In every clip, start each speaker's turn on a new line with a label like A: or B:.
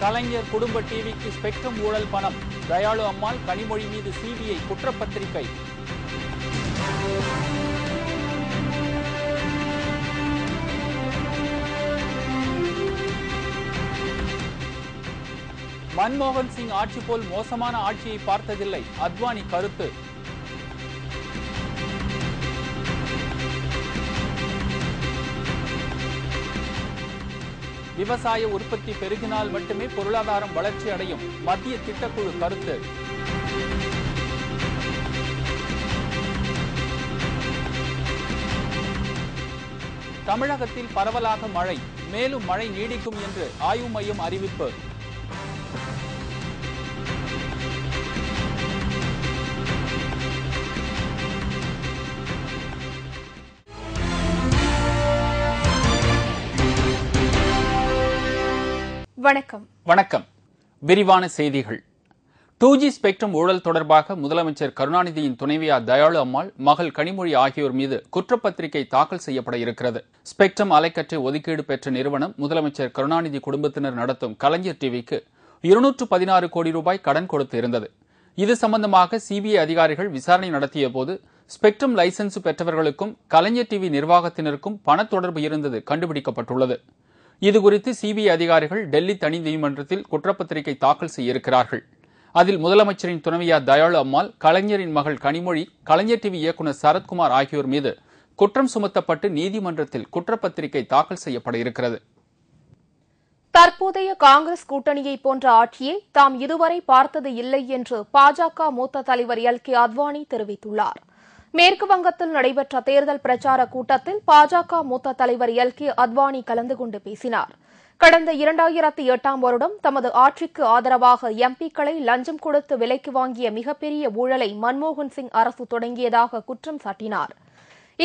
A: கலைஞர் குடும்ப டிவிக்கு ஸ்பெக்ட்ரம் ஊழல் பணம். தயாளு அம்மாள் கனிமொழி மீது சிபிஐ குற்றப்பத்திரிகை. மன்மோகன் சிங் ஆட்சி போல் மோசமான ஆட்சியை பார்த்ததில்லை, அத்வானி கருத்து. விவசாய உற்பத்தி பெருகினால் மட்டுமே பொருளாதாரம் வளர்ச்சி அடையும், மத்திய திட்டக்குழு கருத்து. தமிழகத்தில் பரவலாக மழை, மேலும் மழை நீடிக்கும் என்று ஆய்வு மையம் அறிவிப்பு. வணக்கம். விரிவான செய்திகள். 2G ஸ்பெக்ட்ரம் ஊழல் தொடர்பாக முதலமைச்சர் கருணாநிதியின் துணைவியார் தயாளு அம்மாள், மகள் கனிமொழி ஆகியோர் மீது குற்றப்பத்திரிகை தாக்கல் செய்யப்பட இருக்கிறது. ஸ்பெக்ட்ரம் அலைக்கற்றை ஒதுக்கீடு பெற்ற நிறுவனம் முதலமைச்சர் கருணாநிதி குடும்பத்தினர் நடத்தும் கலைஞர் டிவிக்கு 216 கோடி ரூபாய் கடன் கொடுத்து இருந்தது. இது சம்பந்தமாக சிபிஐ அதிகாரிகள் விசாரணை நடத்திய போது ஸ்பெக்ட்ரம் லைசன்ஸ் பெற்றவர்களுக்கும் கலைஞர் டிவி நிர்வாகத்தினருக்கும் பண தொடர்பு இருந்தது கண்டுபிடிக்கப்பட்டுள்ளது. இதுகுறித்து சிபிஐ அதிகாரிகள் டெல்லி தனி நீதிமன்றத்தில் குற்றப்பத்திரிகை தாக்கல் செய்ய இருக்கிறார்கள். அதில் முதலமைச்சரின் துணைவியார் தயாளு அம்மாள், கலைஞரின் மகள் கனிமொழி, கலைஞர் டிவி இயக்குநர் சரத்குமார் ஆகியோர் மீது குற்றம் சுமத்தப்பட்டு நீதிமன்றத்தில் குற்றப்பத்திரிகை தாக்கல் செய்யப்பட இருக்கிறது.
B: தற்போதைய காங்கிரஸ் கூட்டணியை போன்ற ஆட்சியை தாம் இதுவரை பார்த்தது இல்லை என்று பாஜக மூத்த தலைவர் LK அத்வானி தெரிவித்துள்ளார். மேற்கு வங்கத்தில் நடைபெற்ற தேர்தல் பிரச்சார கூட்டத்தில் பாஜக மூத்த தலைவர் LK அத்வானி கலந்து கொண்டு பேசினார். கடந்த 2008ஆம் வருடம் தமது ஆட்சிக்கு ஆதரவாக எம்பிக்களை லஞ்சம் கொடுத்து விலைக்கு வாங்கிய மிகப்பெரிய ஊழலை மன்மோகன் சிங் அரசு தொடங்கியதாக குற்றம் சாட்டினார்.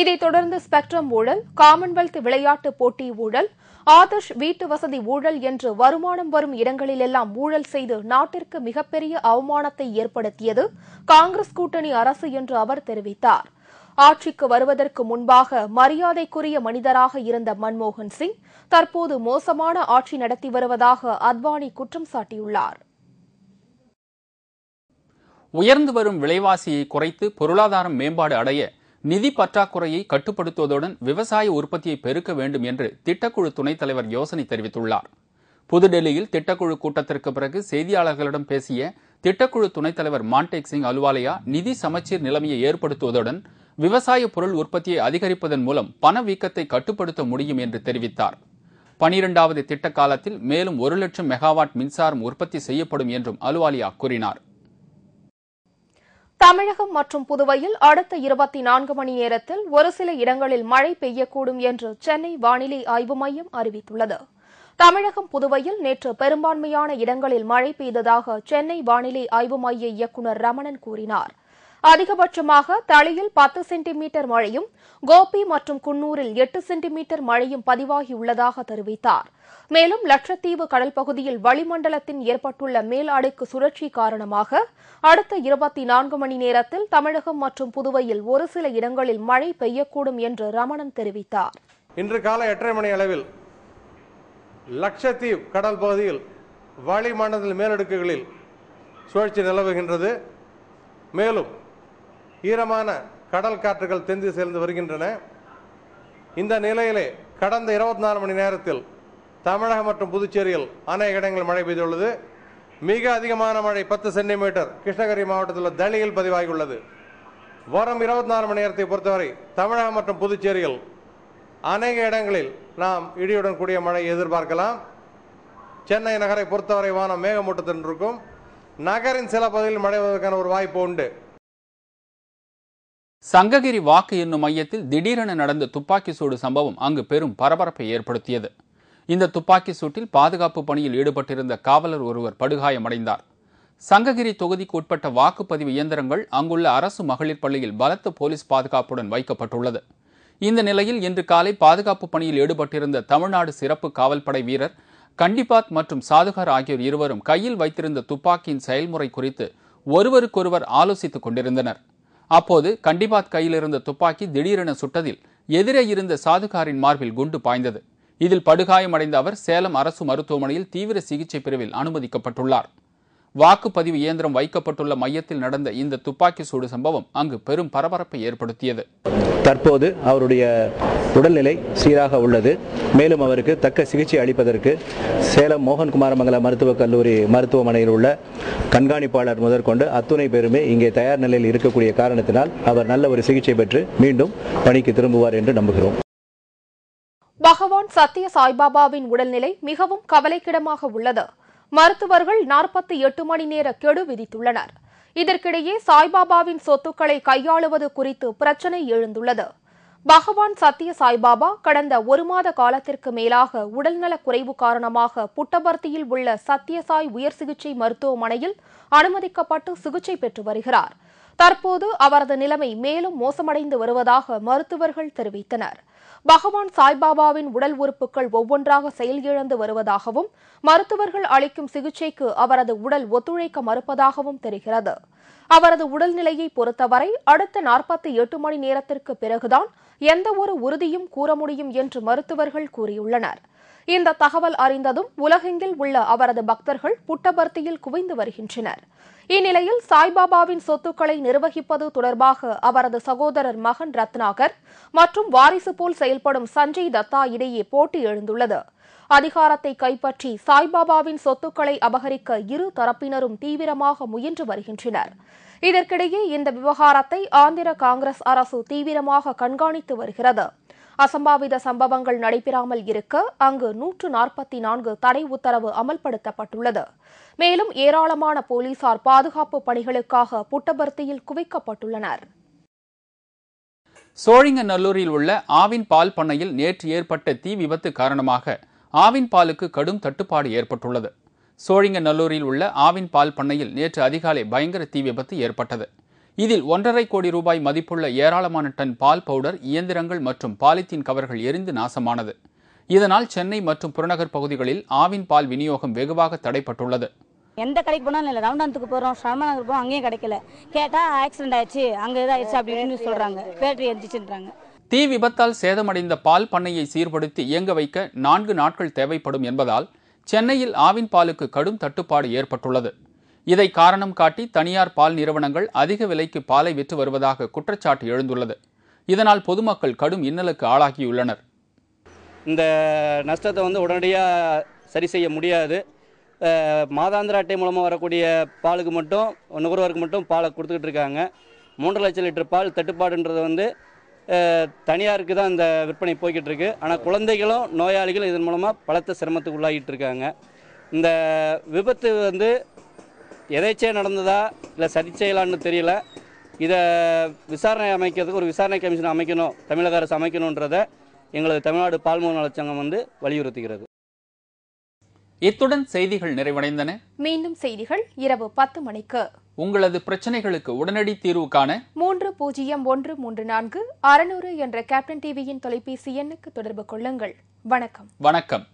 B: இதைத் தொடர்ந்து ஸ்பெக்ட்ரம் ஊழல், காமன்வெல்த் விளையாட்டுப் போட்டி ஊழல், ஆதர்ஷ் வீட்டு வசதி ஊழல் என்று வருமானம் வரும் இடங்களிலெல்லாம் ஊழல் செய்து நாட்டிற்கு மிகப்பெரிய அவமானத்தை ஏற்படுத்தியது காங்கிரஸ் கூட்டணி அரசு என்று அவர் தெரிவித்தார். ஆட்சிக்கு வருவதற்கு முன்பாக மரியாதைக்குரிய மனிதராக இருந்த மன்மோகன் சிங் தற்போது மோசமான ஆட்சி நடத்தி வருவதாக அத்வானி குற்றம் சாட்டியுள்ளார்.
A: உயர்ந்து வரும் விலைவாசியை குறைத்து பொருளாதாரம் மேம்பாடு அடைய நிதி பற்றாக்குறையை கட்டுப்படுத்துவதுடன் விவசாய உற்பத்தியை பெருக்க வேண்டும் என்று திட்டக்குழு துணைத் தலைவர் யோசனை தெரிவித்துள்ளார். புதுடெல்லியில் திட்டக்குழு கூட்டத்திற்கு பிறகு செய்தியாளர்களிடம் பேசிய திட்டக்குழு துணைத் தலைவர் மான்டேக் சிங் அலுவாலியா, நிதி சமச்சீர் நிலைமையை ஏற்படுத்துவதுடன் விவசாய பொருள் உற்பத்தியை அதிகரிப்பதன் மூலம் பணவீக்கத்தை கட்டுப்படுத்த முடியும் என்று தெரிவித்தார். 12வது திட்ட காலத்தில் மேலும் 1 லட்சம் மெகாவாட் மின்சாரம் உற்பத்தி செய்யப்படும் என்றும் அலுவாலியா கூறினார்.
B: தமிழகம் மற்றும் புதுவையில் அடுத்த 24 மணி நேரத்தில் ஒரு சில இடங்களில் மழை பெய்யக்கூடும் என்று சென்னை வானிலை ஆய்வு மையம் அறிவித்துள்ளது. தமிழகம், புதுவையில் நேற்று பெரும்பான்மையான இடங்களில் மழை பெய்ததாக சென்னை வானிலை ஆய்வு மைய இயக்குநர் ரமணன் கூறினார். அதிகபட்சமாக தளியில் 10 சென்டிமீட்டர் மழையும், கோபி மற்றும் குன்னூரில் 8 சென்டிமீட்டர் மழையும் பதிவாகியுள்ளதாக தெரிவித்தார். மேலும் லட்சத்தீவு கடல் பகுதியில் வளிமண்டலத்தின் ஏற்பட்டுள்ள மேல் அடுக்கு சுழற்சி காரணமாக அடுத்த 24 மணி நேரத்தில் தமிழகம் மற்றும் புதுவையில் ஒரு சில இடங்களில் மழை பெய்யக்கூடும் என்று ரமணன் தெரிவித்தார்.
C: இன்று காலை 8:30 மணி அளவில் லட்சத்தீவு கடல் பகுதியில் வளிமண்டல மேலடுக்குகளில் சுழற்சி நிலவுகின்றது. மேலும் ஈரமான கடல் காற்றுகள் தென் திசையிலிருந்து வருகின்றன. இந்த நிலையிலே கடந்த 24 மணி நேரத்தில் தமிழகம் மற்றும் புதுச்சேரியில் அநேக இடங்களில் மழை பெய்துள்ளது. மிக அதிகமான மழை 10 சென்டிமீட்டர் கிருஷ்ணகிரி மாவட்டத்தில் தளியில் பதிவாகியுள்ளது. வரும் 24 மணி நேரத்தை பொறுத்தவரை தமிழகம் மற்றும் புதுச்சேரியில் அநேக இடங்களில் நாம் இடியுடன் கூடிய மழை எதிர்பார்க்கலாம். சென்னை நகரை பொறுத்தவரை வானம் மேகமூட்டத்துடன் இருக்கும். நகரின் சில பகுதிகளில் மழை வருவதற்கான ஒரு வாய்ப்பு உண்டு.
A: சங்ககிரி வாக்கு எண்ணும் மையத்தில் திடீரென நடந்த துப்பாக்கி சூடு சம்பவம் அங்கு பெரும் பரபரப்பை ஏற்படுத்தியது. இந்த துப்பாக்கி சூட்டில் பாதுகாப்பு பணியில் ஈடுபட்டிருந்த காவலர் ஒருவர் படுகாயமடைந்தார். சங்ககிரி தொகுதிக்கு உட்பட்ட வாக்குப்பதிவு இயந்திரங்கள் அங்குள்ள அரசு மகளிர் பள்ளியில் பலத்த போலீஸ் பாதுகாப்புடன் வைக்கப்பட்டுள்ளது. இந்த நிலையில் இன்று காலை பாதுகாப்பு பணியில் ஈடுபட்டிருந்த தமிழ்நாடு சிறப்பு காவல்படை வீரர் கண்டிபாத் மற்றும் சாதுகார் ஆகியோர் இருவரும் கையில் வைத்திருந்த துப்பாக்கியின் செயல்முறை குறித்து ஒருவருக்கொருவர் ஆலோசித்துக் கொண்டிருந்தனர். அப்போது கண்டிபாத் கையில் இருந்த துப்பாக்கி திடீரென சுட்டதில் எதிரே இருந்த சாதுகாரின் மார்பில் குண்டு பாய்ந்தது. இதில் படுகாயமடைந்த அவர் சேலம் அரசு மருத்துவமனையில் தீவிர சிகிச்சை பிரிவில் அனுமதிக்கப்பட்டுள்ளார். வாக்குப்பதிவு இயந்திரம் வைக்கப்பட்டுள்ள மையத்தில் நடந்த இந்த துப்பாக்கி சூடு சம்பவம் அங்கு பெரும் பரபரப்பை ஏற்படுத்தியது.
D: தற்போது அவருடைய உடல்நிலை சீராக உள்ளது. மேலும் அவருக்கு தக்க சிகிச்சை அளிப்பதற்கு சேலம் மோகன் குமாரமங்கல மருத்துவக் கல்லூரி மருத்துவமனையில் உள்ள கண்காணிப்பாளர் முதற்கொண்டு அத்துணை பேருமே இங்கே தயார் நிலையில் இருக்கக்கூடிய காரணத்தினால் அவர் நல்ல ஒரு சிகிச்சை பெற்று மீண்டும் பணிக்கு திரும்புவார் என்று நம்புகிறோம்.
B: பகவான் சத்ய சாய்பாபாவின் உடல்நிலை மிகவும் கவலைக்கிடமாக உள்ளது. மருத்துவர்கள் 48 மணி நேர கெடு விதித்துள்ளனர். இதற்கிடையே சாய்பாபாவின் சொத்துக்களை கையாளுவது குறித்து பிரச்சினை எழுந்துள்ளது. பகவான் சத்ய சாய்பாபா கடந்த 1 மாத காலத்திற்கு மேலாக உடல்நலக் குறைவு காரணமாக புட்டபர்த்தியில் உள்ள சத்யசாய் உயர் சிகிச்சை மருத்துவமனையில் அனுமதிக்கப்பட்டு சிகிச்சை பெற்று வருகிறார். தற்போது அவரது நிலைமை மேலும் மோசமடைந்து வருவதாக மருத்துவர்கள் தெரிவித்தனர். பகவான் சாய்பாபாவின் உடல் உறுப்புகள் ஒவ்வொன்றாக செயலிழந்து வருவதாகவும் மருத்துவர்கள் அளிக்கும் சிகிச்சைக்கு அவரது உடல் ஒத்துழைக்க மறுப்பதாகவும் தெரிகிறது. அவரது உடல்நிலையை பொறுத்தவரை அடுத்த 48 மணி நேரத்திற்கு பிறகுதான் எந்த ஒரு உறுதியும் கூற முடியும் என்று மருத்துவர்கள் கூறியுள்ளனர். இந்த தகவல் அறிந்ததும் உலகெங்கில் உள்ள அவரது பக்தர்கள் புட்டபர்த்தியில் குவிந்து வருகின்றனர். இந்நிலையில் சாய்பாபாவின் சொத்துக்களை நிர்வகிப்பது தொடர்பாக அவரது சகோதரர் மகன் ரத்னாகர் மற்றும் வாரிசு போல் செயல்படும் சஞ்சய் தத்தா இடையே போட்டி எழுந்துள்ளது. அதிகாரத்தை கைப்பற்றி சாய்பாபாவின் சொத்துக்களை அபகரிக்க இரு தரப்பினரும் தீவிரமாக முயன்று வருகின்றனர். இதற்கிடையே இந்த விவகாரத்தை ஆந்திர காங்கிரஸ் அரசு தீவிரமாக கண்காணித்து வருகிறது. அசம்பாவித சம்பவங்கள் நடைபெறாமல் இருக்க அங்கு 144 தடை உத்தரவு அமல்படுத்தப்பட்டுள்ளது. மேலும் ஏராளமான போலீசார் பாதுகாப்பு பணிகளுக்காக புட்டபர்த்தியில் குவிக்கப்பட்டுள்ளனர்.
A: சோழிங்கநல்லூரில் உள்ள ஆவின் பால் பண்ணையில் நேற்று ஏற்பட்ட தீ விபத்து காரணமாக ஆவின் பாலுக்கு கடும் தட்டுப்பாடு ஏற்பட்டுள்ளது. சோழிங்கநல்லூரில் உள்ள ஆவின் பால் பண்ணையில் நேற்று அதிகாலை பயங்கர தீ விபத்து ஏற்பட்டது. இதில் 1.5 கோடி ரூபாய் மதிப்புள்ள ஏராளமான டன் பால் பவுடர், இயந்திரங்கள் மற்றும் பாலித்தீன் கவர்கள் எரிந்து நாசமானது. இதனால் சென்னை மற்றும் புறநகர் பகுதிகளில் ஆவின் பால் விநியோகம் வெகுவாக தடைப்பட்டுள்ளது.
E: எந்த கடைக்கு போனாலும் இல்லை, ரவுண்டானத்துக்கு போகிறோம், ஷர்மநகர் போகிறோம், அங்கேயும் கிடைக்கல. கேட்டால் ஆக்சிடென்ட் ஆயிடுச்சு, அங்கே இதாகிடுச்சு அப்படின்னு சொல்கிறாங்க, பேட்டரி எரிஞ்சிச்சுன்றாங்க.
A: தீ விபத்தால் சேதமடைந்த பால் பண்ணையை சீர்படுத்தி இயங்க வைக்க 4 நாட்கள் தேவைப்படும் என்பதால் சென்னையில் ஆவின் பாலுக்கு கடும் தட்டுப்பாடு ஏற்பட்டுள்ளது. இதை காரணம் காட்டி தனியார் பால் நிறுவனங்கள் அதிக விலைக்கு பாலை விற்று வருவதாக குற்றச்சாட்டு எழுந்துள்ளது. இதனால் பொதுமக்கள் கடும் இன்னலுக்கு ஆளாகியுள்ளனர்.
F: இந்த நஷ்டத்தை உடனடியாக சரி செய்ய முடியாது. மாதாந்திர அட்டை மூலமாக வரக்கூடிய பாலுக்கு மட்டும் நுகர்வோருக்கு மட்டும் பாலை கொடுத்துக்கிட்டு இருக்காங்க. 3 லட்சம் லிட்டர் பால் தட்டுப்பாடுன்றது தனியாருக்கு தான் இந்த விற்பனை போய்கிட்டு இருக்கு. ஆனால் குழந்தைகளும் நோயாளிகளும் இதன் மூலமாக பலத்த சிரமத்துக்கு உள்ளாகிட்டு இருக்காங்க. இந்த விபத்து எதேச்சையாக நடந்ததா இல்லை சரி செய்யலான்னு தெரியல. இதை விசாரணை அமைக்கிறதுக்கு ஒரு விசாரணை கமிஷன் அமைக்கணும், தமிழக அரசு அமைக்கணுன்றதை எங்களது தமிழ்நாடு பால்மூர் நலச்சங்கம் வலியுறுத்துகிறது.
A: இத்துடன் செய்திகள் நிறைவடைந்தன.
B: மீண்டும் செய்திகள் இரவு 10 மணிக்கு.
A: உங்களது பிரச்சனைகளுக்கு உடனடி தீர்வு காண
B: 300134 600 என்ற கேப்டன் டிவியின் தொலைபேசி எண்ணுக்கு தொடர்பு கொள்ளுங்கள். வணக்கம்.
A: வணக்கம்.